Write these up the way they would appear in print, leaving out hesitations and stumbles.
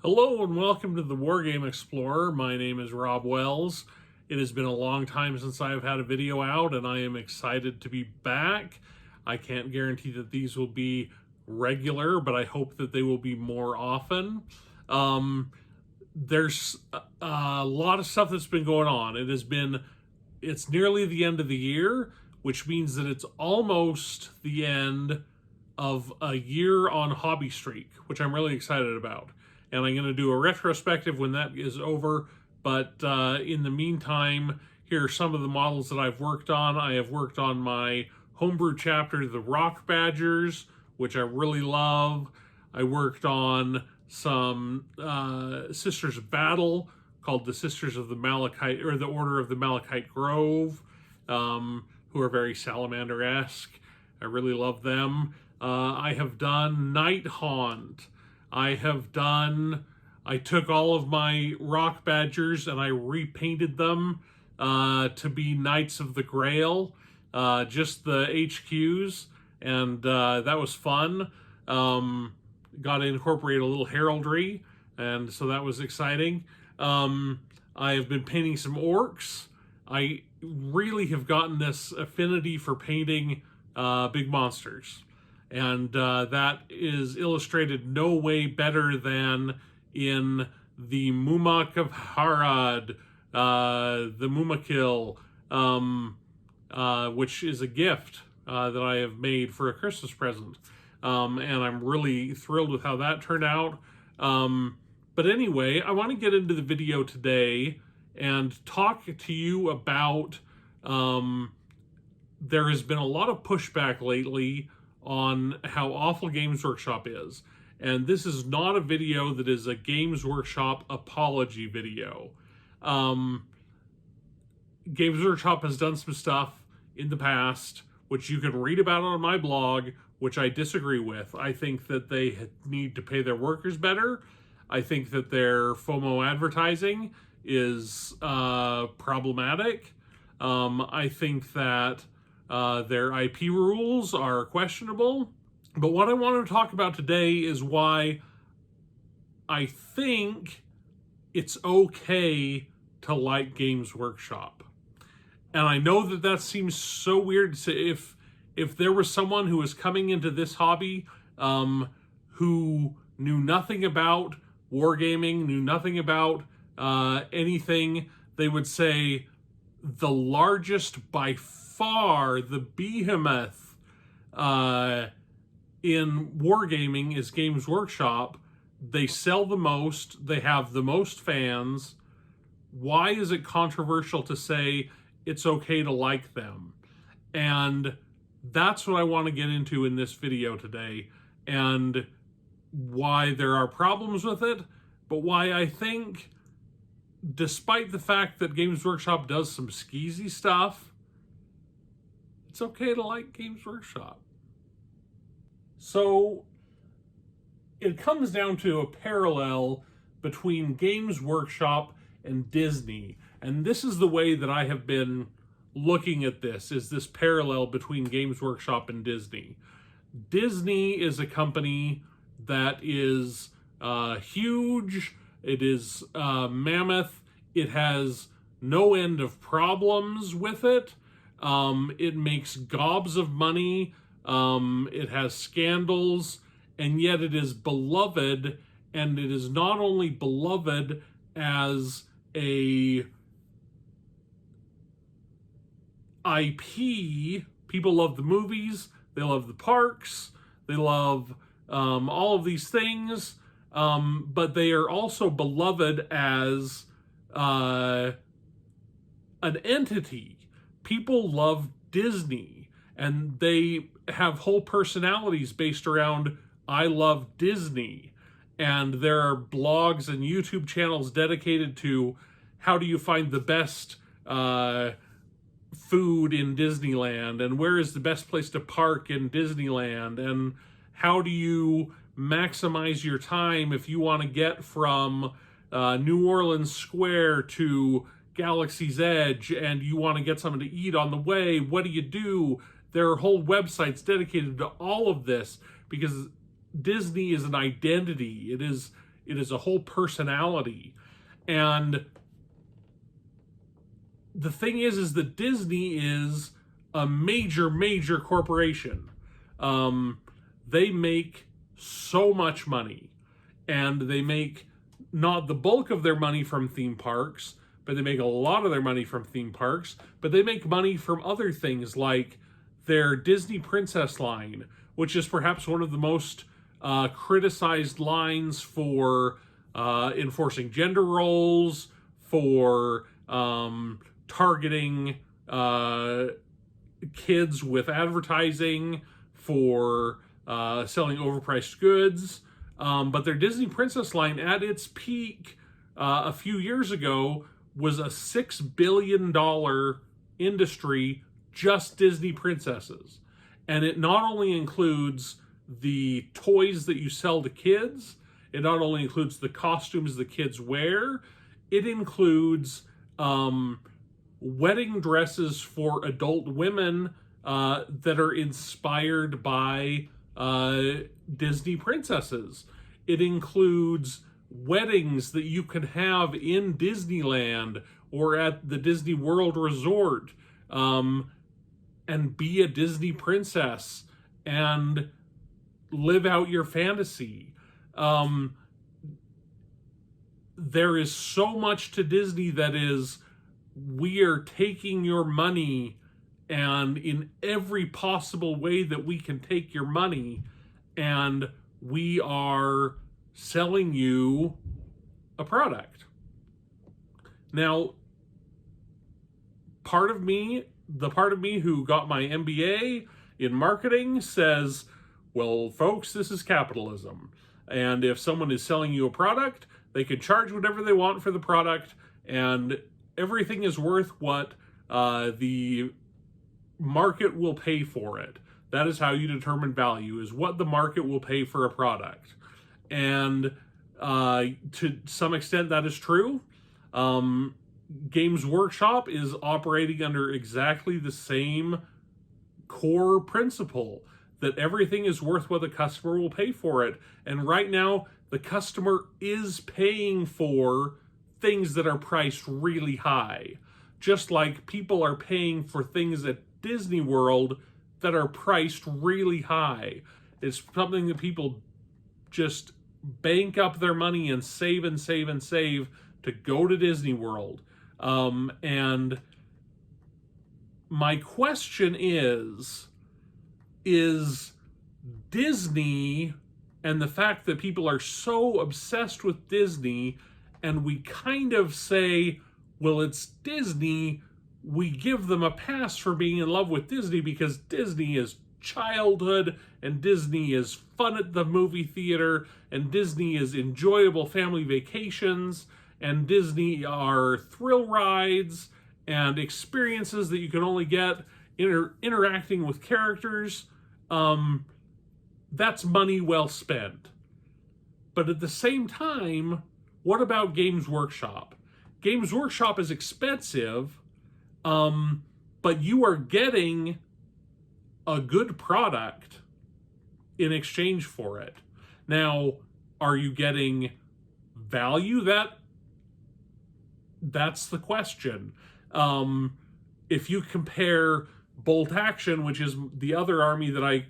Hello and welcome to the Wargame Explorer. My name is Rob Wells. It has been a long time since I have had a video out and I am excited to be back. I can't guarantee that these will be regular, but I hope that they will be more often. There's a lot of stuff that's been going on. It's nearly the end of the year, which means that it's almost the end of a year on Hobby Streak, which I'm really excited about. And I'm going to do a retrospective when that is over. But in the meantime, here are some of the models that I've worked on. I have worked on my homebrew chapter, the Rock Badgers, which I really love. I worked on some Sisters of Battle called the Sisters of the Malachite, or the Order of the Malachite Grove, who are very Salamander-esque. I really love them. I have done Night Haunt. I took all of my Rock Badgers and I repainted them to be Knights of the Grail, just the HQs, and that was fun. Got to incorporate a little heraldry, and so that was exciting. I have been painting some orcs. I really have gotten this affinity for painting big monsters. And that is illustrated no way better than in the Mumak of Harad, the Mumakil, which is a gift that I have made for a Christmas present. And I'm really thrilled with how that turned out. But anyway, I want to get into the video today and talk to you about there has been a lot of pushback lately on how awful Games Workshop is. And this is not a video that is a Games Workshop apology video. Games Workshop has done some stuff in the past, which you can read about on my blog, which I disagree with. I think that they need to pay their workers better. I think that their FOMO advertising is problematic. I think that their IP rules are questionable. But what I want to talk about today is why I think it's okay to like Games Workshop. And I know that that seems so weird to say. If there was someone who was coming into this hobby who knew nothing about wargaming, knew nothing about anything, they would say the largest by far, the behemoth in wargaming is Games Workshop. They sell the most, they have the most fans. Why is it controversial to say it's okay to like them? And that's what I want to get into in this video today, and why there are problems with it, but why I think, despite the fact that Games Workshop does some skeezy stuff, it's okay to like Games Workshop. So it comes down to a parallel between Games Workshop and Disney. And this is the way that I have been looking at this, is this parallel between Games Workshop and Disney. Disney is a company that is huge. It is mammoth. It has no end of problems with it. It makes gobs of money. It has scandals, and yet it is beloved, and it is not only beloved as a IP. People love the movies, they love the parks, they love all of these things, but they are also beloved as an entity. People love Disney, and they have whole personalities based around I love Disney. And there are blogs and YouTube channels dedicated to how do you find the best food in Disneyland, and where is the best place to park in Disneyland, and how do you maximize your time if you want to get from New Orleans Square to Galaxy's Edge and you want to get something to eat on the way. What do you do? There are whole websites dedicated to all of this because Disney is an identity. It is a whole personality. And the thing is that Disney is a major, major corporation. They make so much money, and they make not the bulk of their money from theme parks, but they make a lot of their money from theme parks, but they make money from other things like their Disney Princess line, which is perhaps one of the most criticized lines for enforcing gender roles, for targeting kids with advertising, for selling overpriced goods. But their Disney Princess line at its peak a few years ago was a $6 billion industry, just Disney princesses. And it not only includes the toys that you sell to kids, it not only includes the costumes the kids wear, it includes wedding dresses for adult women that are inspired by Disney princesses. It includes weddings that you can have in Disneyland or at the Disney World Resort, and be a Disney princess and live out your fantasy. There is so much to Disney that is, we are taking your money, and in every possible way that we can take your money, and we are selling you a product. Now, the part of me who got my MBA in marketing says, well, folks, this is capitalism. And if someone is selling you a product, they can charge whatever they want for the product, and everything is worth what the market will pay for it. That is how you determine value, is what the market will pay for a product. And to some extent, that is true. Games Workshop is operating under exactly the same core principle, that everything is worth what the customer will pay for it. And right now, the customer is paying for things that are priced really high. Just like people are paying for things at Disney World that are priced really high. It's something that people just bank up their money and save and save and save to go to Disney World. And my question is Disney, and the fact that people are so obsessed with Disney, and we kind of say, well, it's Disney, we give them a pass for being in love with Disney because Disney is childhood, and Disney is fun at the movie theater, and Disney is enjoyable family vacations, and Disney are thrill rides and experiences that you can only get interacting with characters. That's money well spent. But at the same time, what about Games Workshop? Games Workshop is expensive, but you are getting a good product in exchange for it. Now, are you getting value? That's the question. If you compare Bolt Action, which is the other army that I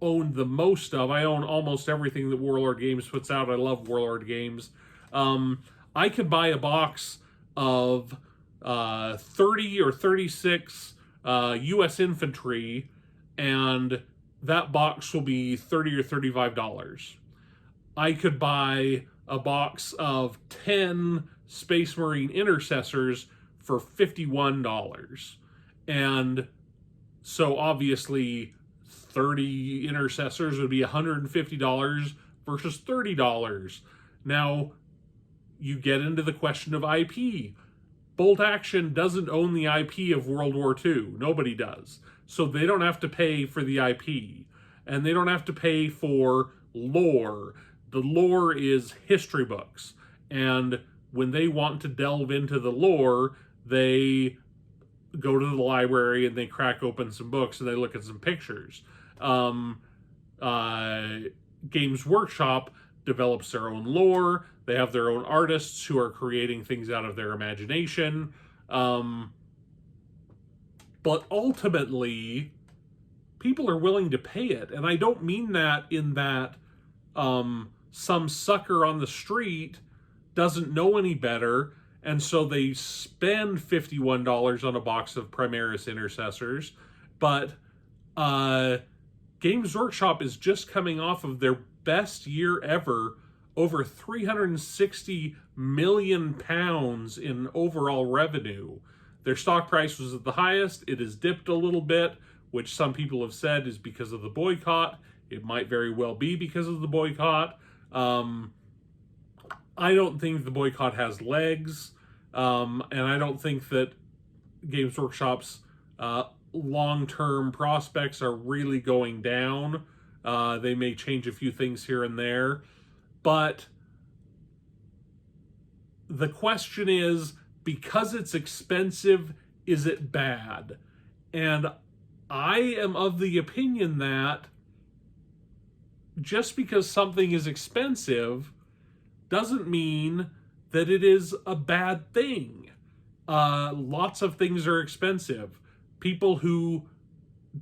own the most of, I own almost everything that Warlord Games puts out. I love Warlord Games. I could buy a box of 30 or 36 U.S. infantry, and that box will be $30 or $35. I could buy a box of 10 Space Marine intercessors for $51. And so obviously 30 intercessors would be $150 versus $30. Now you get into the question of IP. Bolt Action doesn't own the IP of World War II. Nobody does. So they don't have to pay for the IP. And they don't have to pay for lore. The lore is history books. And when they want to delve into the lore, they go to the library and they crack open some books and they look at some pictures. Games Workshop develops their own lore. They have their own artists who are creating things out of their imagination. But ultimately, people are willing to pay it. And I don't mean that in that some sucker on the street doesn't know any better, and so they spend $51 on a box of Primaris Intercessors. But Games Workshop is just coming off of their best year ever, over 360 million pounds in overall revenue. Their stock price was at the highest. It has dipped a little bit, which some people have said is because of the boycott. It might very well be because of the boycott. I don't think the boycott has legs, and I don't think that Games Workshop's long-term prospects are really going down. They may change a few things here and there, but the question is, because it's expensive, is it bad? And I am of the opinion that just because something is expensive doesn't mean that it is a bad thing. Lots of things are expensive. People who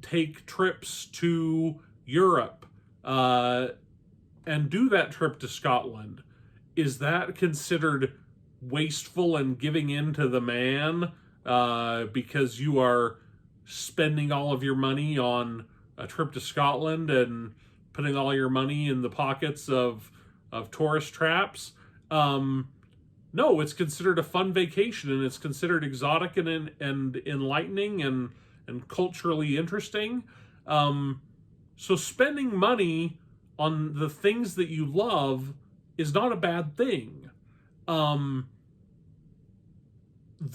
take trips to Europe and do that trip to Scotland, is that considered wasteful and giving in to the man because you are spending all of your money on a trip to Scotland and putting all your money in the pockets of tourist traps? No, it's considered a fun vacation, and it's considered exotic and enlightening and culturally interesting. So spending money on the things that you love is not a bad thing. The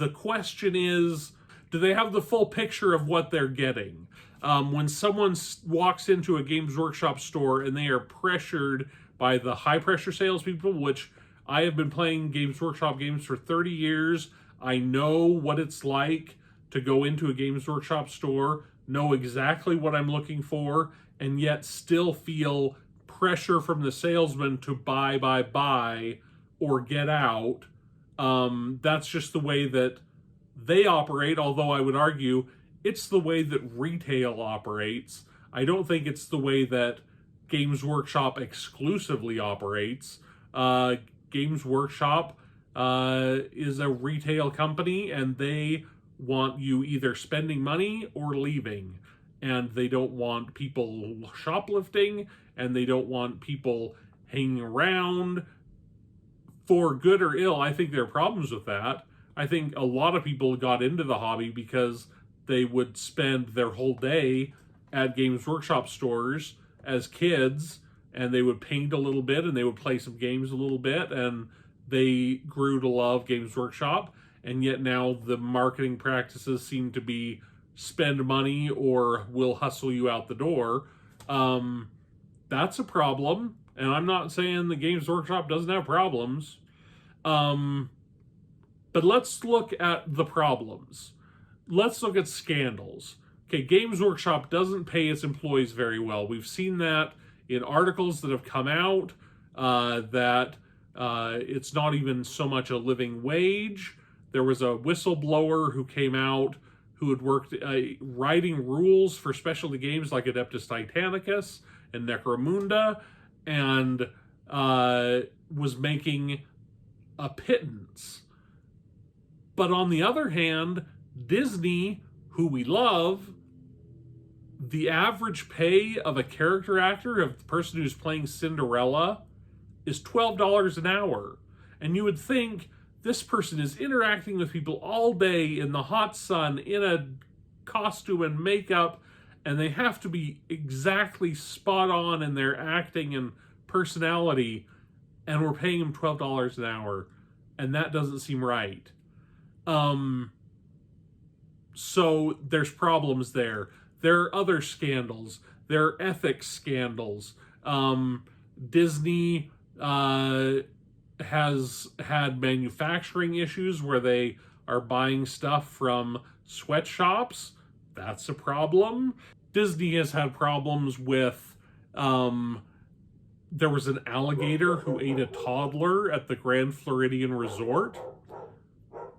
question is, do they have the full picture of what they're getting? When someone walks into a Games Workshop store and they are pressured by the high-pressure salespeople, which I have been playing Games Workshop games for 30 years. I know what it's like to go into a Games Workshop store, know exactly what I'm looking for, and yet still feel pressure from the salesman to buy, or get out. That's just the way that they operate, although I would argue it's the way that retail operates. I don't think it's the way that Games Workshop exclusively operates. Games Workshop is a retail company, and they want you either spending money or leaving. And they don't want people shoplifting, and they don't want people hanging around for good or ill. I think there are problems with that. I think a lot of people got into the hobby because they would spend their whole day at Games Workshop stores as kids, and they would paint a little bit, and they would play some games a little bit, and they grew to love Games Workshop. And yet now the marketing practices seem to be spend money or we'll hustle you out the door. That's a problem, and I'm not saying the Games Workshop doesn't have problems. But let's look at the problems. Let's look at scandals. Okay, Games Workshop doesn't pay its employees very well. We've seen that in articles that have come out, that it's not even so much a living wage. There was a whistleblower who came out who had worked writing rules for specialty games like Adeptus Titanicus and Necromunda, and was making a pittance. But on the other hand, Disney, who we love, the average pay of a character actor, of the person who's playing Cinderella, is $12 an hour. And you would think this person is interacting with people all day in the hot sun in a costume and makeup, and they have to be exactly spot on in their acting and personality, and we're paying them $12 an hour, and that doesn't seem right. So there's problems there. There are other scandals. There are ethics scandals. Disney has had manufacturing issues where they are buying stuff from sweatshops. That's a problem. Disney has had problems with There was an alligator who ate a toddler at the Grand Floridian Resort.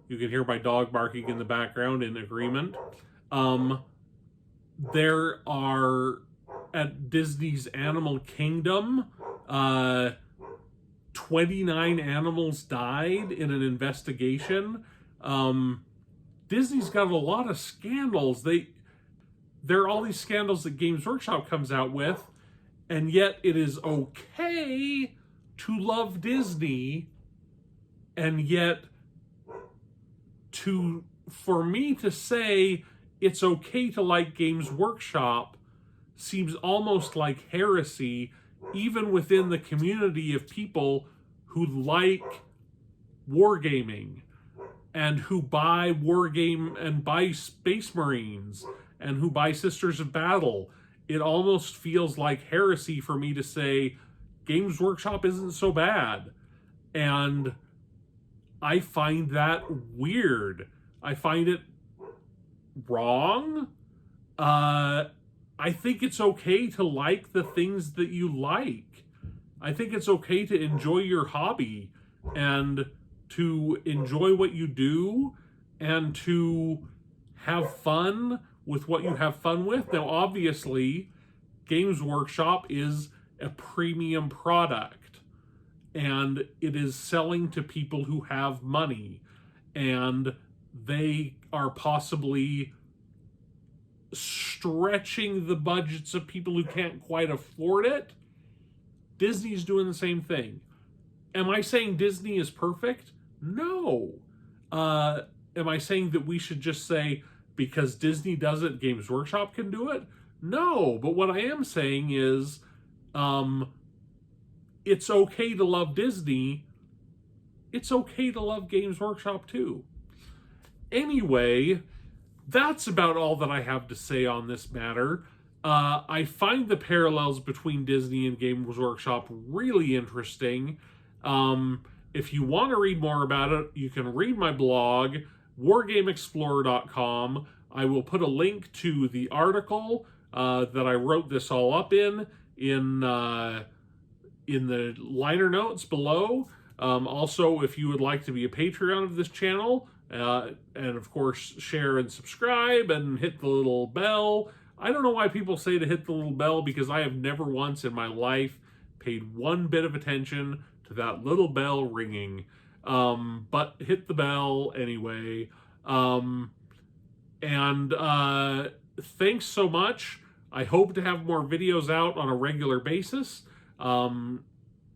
You can hear my dog barking in the background in agreement. There are, at Disney's Animal Kingdom, 29 animals died in an investigation. Disney's got a lot of scandals. There are all these scandals that Games Workshop comes out with, and yet it is okay to love Disney, and yet for me to say it's okay to like Games Workshop seems almost like heresy, even within the community of people who like wargaming and who buy Wargame and buy Space Marines and who buy Sisters of Battle. It almost feels like heresy for me to say Games Workshop isn't so bad. And I find that weird. I find it wrong. I think it's okay to like the things that you like. I think it's okay to enjoy your hobby and to enjoy what you do and to have fun with what you have fun with. Now, obviously, Games Workshop is a premium product, and it is selling to people who have money, and they are possibly stretching the budgets of people who can't quite afford it. Disney's doing the same thing. Am I saying Disney is perfect? No. Am I saying that we should just say because Disney does it, Games Workshop can do it? No. But what I am saying is it's okay to love Disney. It's okay to love Games Workshop too. Anyway, that's about all that I have to say on this matter. I find the parallels between Disney and Games Workshop really interesting. If you want to read more about it, you can read my blog, wargameexplorer.com. I will put a link to the article that I wrote this all up in the liner notes below. Also, if you would like to be a Patreon of this channel, and of course share and subscribe and hit the little bell. I don't know why people say to hit the little bell, because I have never once in my life paid one bit of attention to that little bell ringing. But hit the bell anyway. Thanks so much. I hope to have more videos out on a regular basis.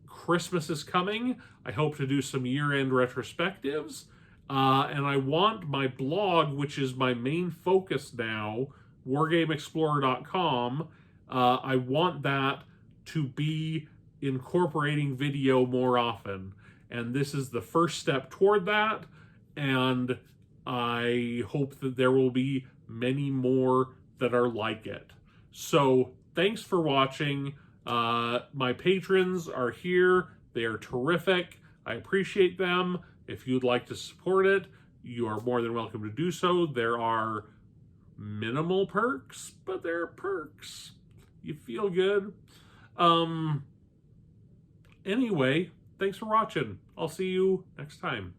Christmas is coming. I hope to do some year-end retrospectives. And I want my blog, which is my main focus now, wargameexplorer.com, I want that to be incorporating video more often. And this is the first step toward that. And I hope that there will be many more that are like it. So thanks for watching. My patrons are here. They are terrific. I appreciate them. If you'd like to support it, you are more than welcome to do so. There are minimal perks, but there are perks. You feel good. Anyway, thanks for watching. I'll see you next time.